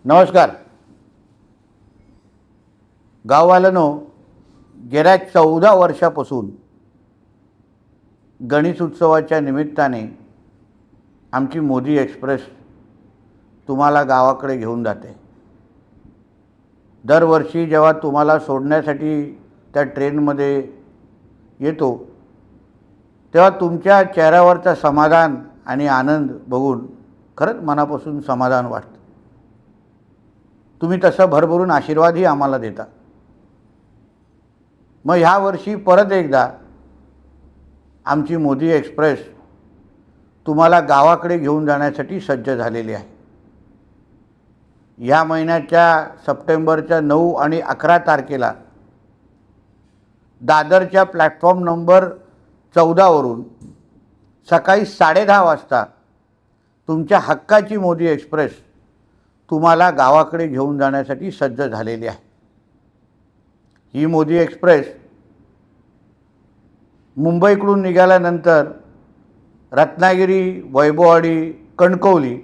नमस्कार. गाववाल्यांनो, गेल्या 14 वर्षापासून गणेश उत्सवाच्या निमित्ताने आमची मोदी एक्सप्रेस तुम्हाला गावाकडे घेऊन जाते. दरवर्षी जेव्हा तुम्हाला सोडण्यासाठी त्या ट्रेनमध्ये येतो तेव्हा तुमच्या चेहऱ्यावरचं समाधान आणि आनंद बघून खरंच मनापासून समाधान वाटतं. तुम्ही तसं भरभरून आशीर्वादही आम्हाला देता. मग ह्या वर्षी परत एकदा आमची मोदी एक्सप्रेस तुम्हाला गावाकडे घेऊन जाण्यासाठी सज्ज झालेली आहे. या महिन्याच्या सप्टेंबरच्या 9 आणि 11 तारखेला दादरच्या प्लॅटफॉर्म नंबर 14 वरून सकाळी 10:30 वाजता तुमच्या हक्काची मोदी एक्सप्रेस तुम्हाला गावाकडे घेऊन जाण्यासाठी सज्ज झालेली आहे. ही मोदी एक्सप्रेस मुंबईकडून निघाल्यानंतर रत्नागिरी, वैभववाडी, कणकवली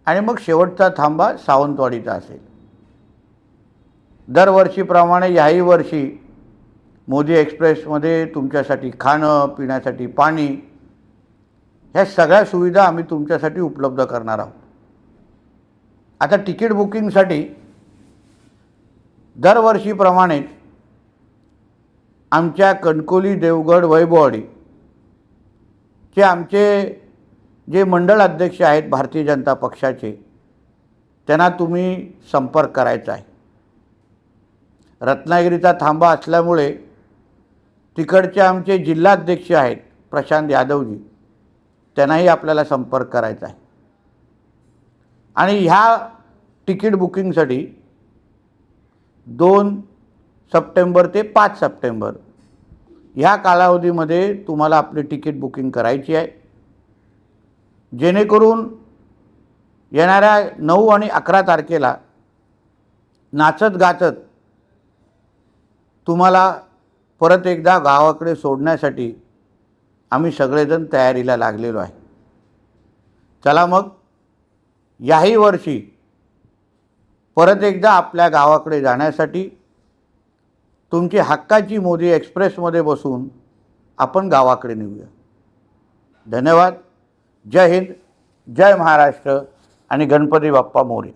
आणि मग शेवटचा थांबा सावंतवाडीचा असेल. दरवर्षीप्रमाणे याही वर्षी मोदी एक्सप्रेसमध्ये तुमच्यासाठी खाणं, पिण्यासाठी पाणी ह्या सगळ्या सुविधा आम्ही तुमच्यासाठी उपलब्ध करणार आहोत. आता तिकीट बुकिंगसाठी दरवर्षीप्रमाणे आमच्या कणकवली, देवगड, वैभववाडी चे आमचे जे मंडळ अध्यक्ष आहेत भारतीय जनता पक्षाचे, त्यांना तुम्ही संपर्क करायचा आहे. रत्नागिरीचा थांबा असल्यामुळे तिकडचे आमचे जिल्हाध्यक्ष आहेत प्रशांत यादवजी, त्यांनाही आपल्याला संपर्क करायचा आहे. आणि ह्या तिकीट बुकिंगसाठी 2 सप्टेंबर ते 5 सप्टेंबर ह्या कालावधीमध्ये तुम्हाला आपली तिकीट बुकिंग करायची आहे, जेणेकरून येणाऱ्या 9 आणि 11 तारखेला नाचत गाचत तुम्हाला परत एकदा गावाकडे सोडण्यासाठी आम्ही सगळेजण तयारीला लागलेलो आहे. चला मग याही वर्षी परत एकदा आपल्या गावाकडे जाण्यासाठी तुमची हक्काची मोदी एक्सप्रेसमध्ये बसून आपण गावाकडे निघूया. धन्यवाद. जय हिंद, जय महाराष्ट्र आणि गणपती बाप्पा मोरया.